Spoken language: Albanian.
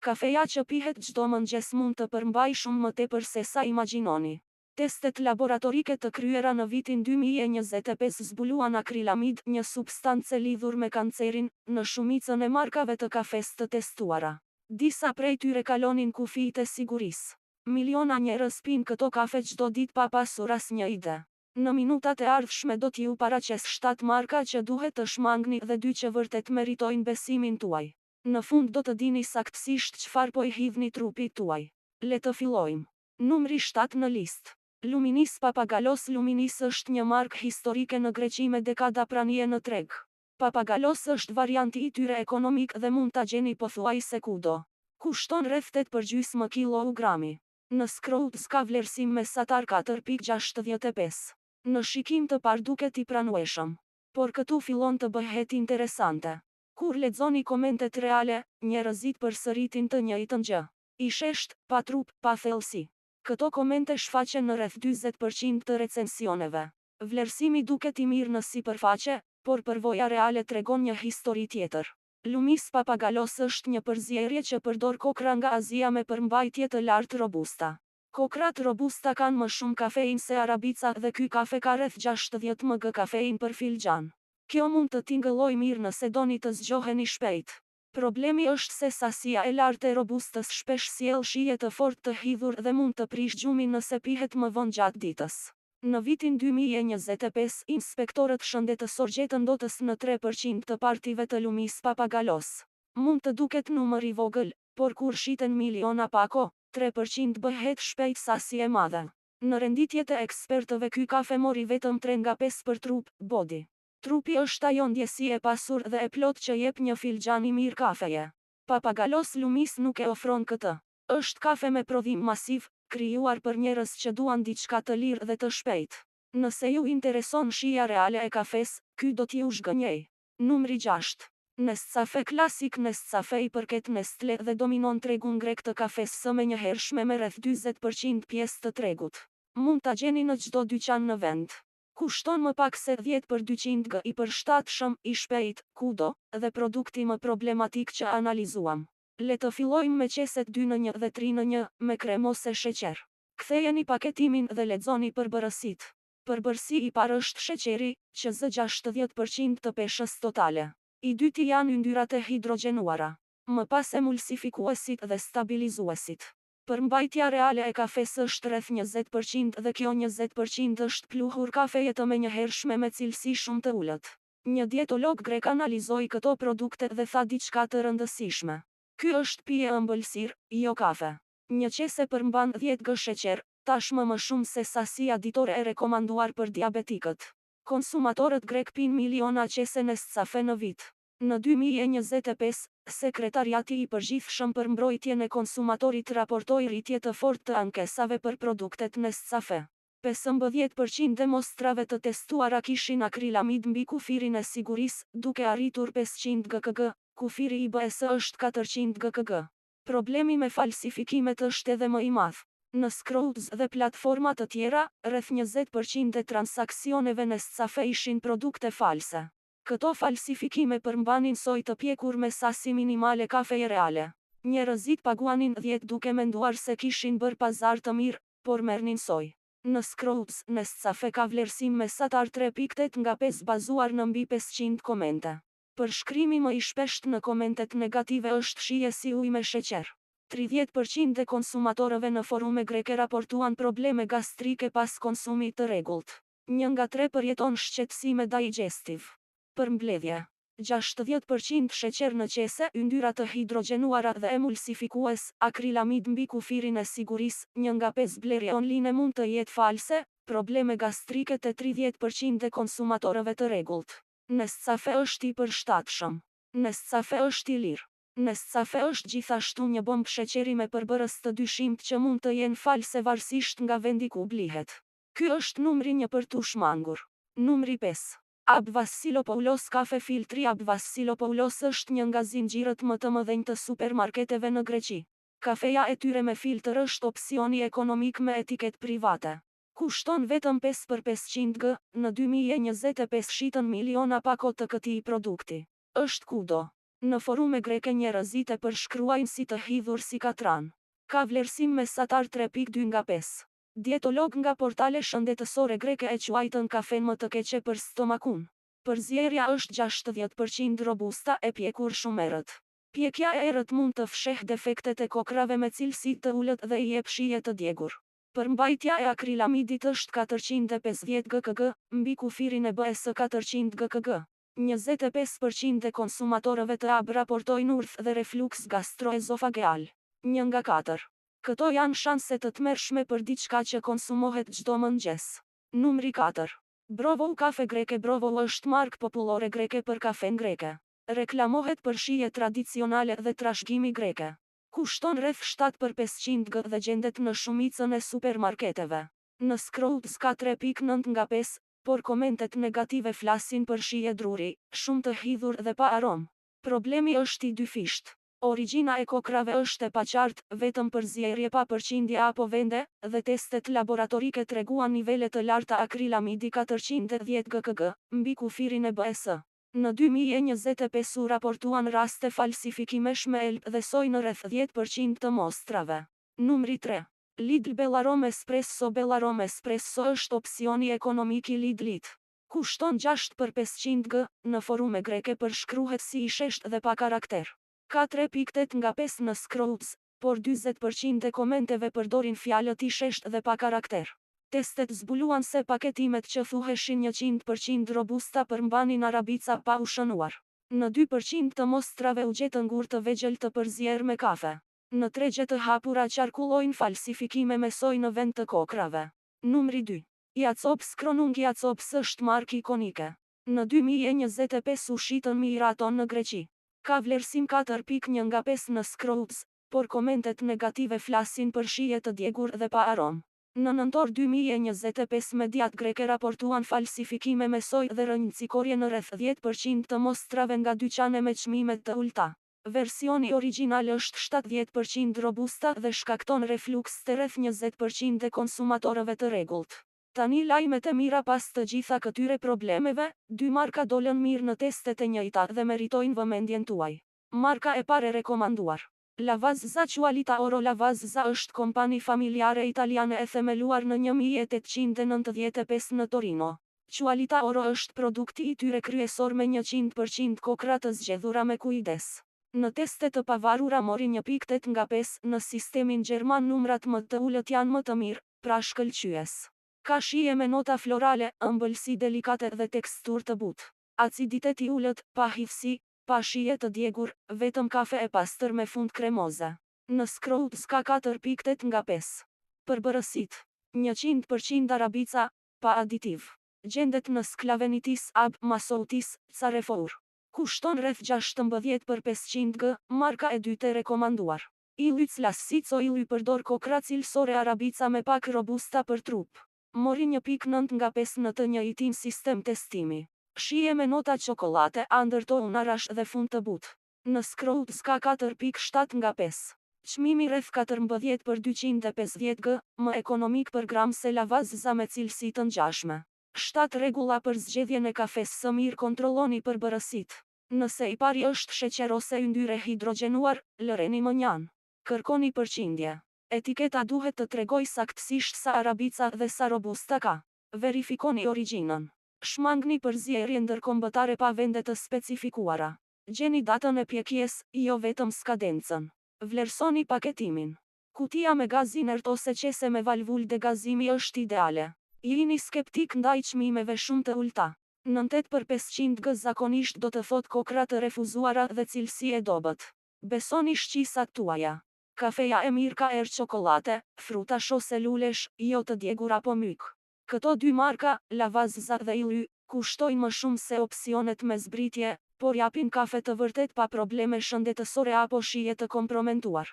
Kafeja që pihet çdo mëngjes mund të përmbajë shumë më tepër se sa imagjinoni. Testet laboratorike të kryera në vitin 2025 zbuluan akrilamid, një substancë lidhur me kancerin, në shumicën e markave të kafes të testuara. Disa prej tyre kalonin kufiit e sigurisë. Miliona njerëz pinë këto kafe çdo ditë pa pasur asnjë ide. Në minutat e ardhshme do t'ju paraqes 7 marka që duhet të shmangni dhe 2 që vërtet meritojnë besimin tuaj. Në fund do të dini saktësisht çfarë po i hidhni trupit tuaj. Le të fillojmë. Numri 7 në listë. Luminis Papagalos. Luminis është një markë historike në Greqi me dekada pranie në treg. Papagalos është varianti i tyre ekonomik dhe mund ta gjeni pothuajse kudo. Kushton rreth 8 kilogrami. Në Scroots ka vlerësim mesatar 4.65. Në shikim të parë duket i pranueshëm. Por këtu fillon të bëhet interesante. Kur lexoni komentet reale, njerëzit përsëritin të njëjtën gjë. I shesht, pa trup, pa thellësi. Këto komente shfaqen në rreth 40% të recensioneve. Vlerësimi duket i mirë në sipërfaqe, por përvoja reale tregon një histori tjetër. Lumis Papagalos është një përzierje që përdor kokra nga Azia me përmbajtje të lartë robusta. Kokrat robusta kanë më shumë kafein se arabica dhe ky kafe ka rreth 60 mg kafein për filxhan. Kjo mund të tingëlloj mirë nëse doni të zgjoheni shpejt. Problemi është se sasia e lartë e robustës shpesh sjell shije të fortë të hidhur dhe mund të prish gjumin nëse pihet më vonë gjatë ditës. Në vitin 2025, inspektorët shëndetësor gjetën dotës në 3% të partive të Lumis Papagalos. Mund të duket numër i vogël, por kur shiten miliona pako, 3% bëhet shpejt sasi e madhe. Në renditjet e ekspertëve ky kafe mori vetëm 3 nga 5 për trup, body. Trupi është ajo ndjesi e pasur dhe e plot që jep një filxhan i mirë kafeje. Papagalos Lumis nuk e ofron këtë. Është kafe me prodhim masiv, krijuar për njerëz që duan diçka të lirë dhe të shpejtë. Nëse ju intereson shija reale e kafes, ky do t'ju zgënjej. Numri 6. Nescafe klasik. Nescafe i përket Nestle dhe dominon tregun grek të kafes së menjëhershme me rreth 40% pjesë të tregut. Mund ta gjeni në çdo dyqan në vend. Kushton më pak se 10/200 g i përshtatshëm, i shpejt, kudo, dhe produkti më problematik që analizuam. Le të fillojmë me qeset 2 në 1 dhe 3 në 1, me krem ose sheqer. Kthejeni paketimin dhe lexoni përbërësit. Përbërësi i parë është sheqeri, që zë 60% të peshës totale. I dyti janë yndyrat e hidrogenuara. Më pas emulsifikuesit dhe stabilizuesit. Përmbajtja reale e kafes është rreth 20% dhe kjo 20% është pluhur kafeje të menjëhershme me cilësi shumë të ulët. Një dietolog grek analizoi këto produkte dhe tha diçka të rëndësishme. Ky është pije ëmbëlsirë, jo kafe. Një qese përmban 10 g sheqer, tashmë më shumë se sasia ditore e rekomanduar për diabetikët. Konsumatorët grek pinë miliona qese Nescafe në vit. Në 2025, Sekretariati i Përgjithshëm për Mbrojtjen e Konsumatorit raportoi rritje të fortë të ankesave për produktet Nescafe. 15% demonstrave të testuara kishin akrilamid mbi kufirin e sigurisë, duke arritur 500 gkg, kufiri i BS është 400 gkg. Problemi me falsifikimet është edhe më i madh. Në Scroots dhe platforma të tjera, rreth 20% e transaksioneve Nescafe ishin produkte false. Këto falsifikime përmbanin soj të pjekur me sasi minimale kafeje reale. Njerëzit paguanin 10 duke menduar se kishin bërë pazar të mirë, por merrnin soj. Në Scroots, Nescafe ka vlerësim mesatar 3.8 nga 5 bazuar në mbi 500 komente. Përshkrimi më i shpesht në komentet negative është shije si ujë me sheqer. 30% e konsumatorëve në forume greke raportuan probleme gastrike pas konsumit të rregullt. 1 nga 3 përjeton shqetësime digestive. Përmbledhje. 60% sheqer në qese, yndyra të hidrogenuara dhe emulsifikues, akrilamid mbi kufirin e sigurisë, 1 nga 5 blerje online mund të jetë false, probleme gastrike te 30% e konsumatorëve të rregullt. Nescafe është i përshtatshëm. Nescafe është i lirë. Nescafe është gjithashtu një bombë sheqeri me përbërës të dyshimt që mund të jenë false varësisht nga vendi ku blihet. Ky është numri 1 për tu shmangur. Numri 5. Abvassilopoulos kafe filtri. Abvassilopoulos është një nga zinxhirët më të mëdhenj të supermarketeve në Greqi. Kafeja e tyre me filtr është opsioni ekonomik me etiket private. Kushton vetëm 5/500 g, në 2025 shitën miliona pako të këtij produkti. Është kudo. Në forume greke njerëzit e përshkruajnë si të hidhur si katran. Ka vlerësim mesatar 3.2 nga 5. Dietolog nga portale shëndetësore greke e quajtën kafen më të keqe për stomakun. Përzierja është 60% robusta e pjekur shumë herët. Pjekja e errët mund të fshehë defektet e kokrave me cilësi të ulët dhe i jep shije të djegur. Përmbajtja e akrilamidit është 450 gkg, mbi kufirin e BS 400 gkg. 25% e konsumatorëve të AB raportojnë urth dhe refluks gastroezofageal. 1 nga 4. Këto janë shanse të tmerrshme për diçka që konsumohet çdo mëngjes. Numri 4. Brovou kafe greke. Brovou është markë popullore greke për kafen greke. Reklamohet për shije tradicionale dhe trashëgimi greke. Kushton rreth 7/500 g dhe gjendet në shumicën e supermarketeve. Në Scrolls ka 3.9 nga 5, por komentet negative flasin për shije druri, shumë të hidhur dhe pa aromë. Problemi është i dyfisht. Origjina e kokrave është e paqartë, vetëm përzierje pa përqindje apo vende, dhe testet laboratorike treguan nivele të larta akrilamidi 410 gkg, mbi kufirin e BS. Në 2025 u raportuan raste falsifikimesh me elb dhe soj në rreth 10% të mostrave. Numri 3. Lidl Bellarom Espresso. Bellarom Espresso është opsioni ekonomik i Lidlit. Kushton 6/500 g, në forume greke përshkruhet si i shesht dhe pa karakter. Ka 3.8 nga 5 në Scrolls, por 40% e komenteve përdorin fjalët i shesht dhe pa karakter. Testet zbuluan se paketimet që thuheshin 100% robusta përmbanin arabica pa u shënuar. Në 2% të mostrave u gjetën gur të vegjël të përzier me kafe. Në tregje të hapura qarkullojnë falsifikime me soj në vend të kokrave. Numri 2. Jacobs Kronung. Jacobs është markë ikonike. Në 2025 u shitën Miraton në Greqi. Ka vlerësim 4.1 nga 5 në Scrolls, por komentet negative flasin për shije të djegur dhe pa aromë. Në nëntor 2025 mediat greke raportuan falsifikime me soj dhe rënjëcikorje në rreth 10% të mostrave nga dyqane me çmime të ulta. Versioni origjinal është 70% robusta dhe shkakton refluks të rreth 20% e konsumatorëve të rregullt. Tani lajmet e mira. Pas të gjitha këtyre problemeve, 2 marka dolën mirë në testet e njëjta dhe meritojnë vëmendjen tuaj. Marka e parë e rekomanduar. Lavazza Qualità Oro. Lavazza është kompani familjare italiane e themeluar në 1895 në Torino. Qualità Oro është produkti i tyre kryesor me 100% kokra të zgjedhura me kujdes. Në testet të pavarura mori 1.8 nga 5, në sistemin gjerman numrat më të ulët janë më të mirë, pra shkëlqyes. Ka shije me nota florale, ëmbëlsi delikate dhe tekstur të butë. Aciditet i ulët, pa hithësi, pa shije të djegur, vetëm kafe e pastër me fund kremoze. Në Scrolls ka 4.8 nga 5. Përbërësit. 100% arabica, pa aditiv. Gjendet në Sklavenitis AB Masoutis, Carefour. Kushton rreth 16/500 g, marka e dytë e rekomanduar. Illy Classico. Illy përdor kokra cilësore arabica me pak robusta për trup. Mori 1.9 nga 5 në të njëjtin sistem testimi. Shije me nota çokolate, undertone arash dhe fund të butë. Në Scrolls ka 4.7 nga 5. Çmimi rreth 14/250 g, më ekonomik për gram se lavazza me cilësi të ngjashme. 7 rregulla për zgjedhjen e kafes së mirë. Kontrolloni përbërësit. Nëse i pari është sheqer ose yndyre hidrogenuar, lëreni më njanë. Kërkoni përqindje. Etiketa duhet të tregoj saktësisht sa arabica dhe sa robusta ka. Verifikoni origjinën. Shmangni përzierje ndërkombëtare pa vende të specifikuara. Gjeni datën e pjekjes, jo vetëm skadencën. Vlerësoni paketimin. Kutia me gaz inert ose qese me valvul degazimi është ideale. Jini skeptik ndaj çmimeve shumë të ulta. 98/500 g zakonisht do të thot kokra të refuzuara dhe cilësi e dobët. Besoni shqisat tuaja. Kafeja e mirë ka erë çokolate, frutash ose lulesh, jo të djegur apo myk. Këto 2 marka, Lavazza dhe Illy, kushtojnë më shumë se opsionet me zbritje, por japin kafe të vërtet pa probleme shëndetësore apo shije të kompromentuar.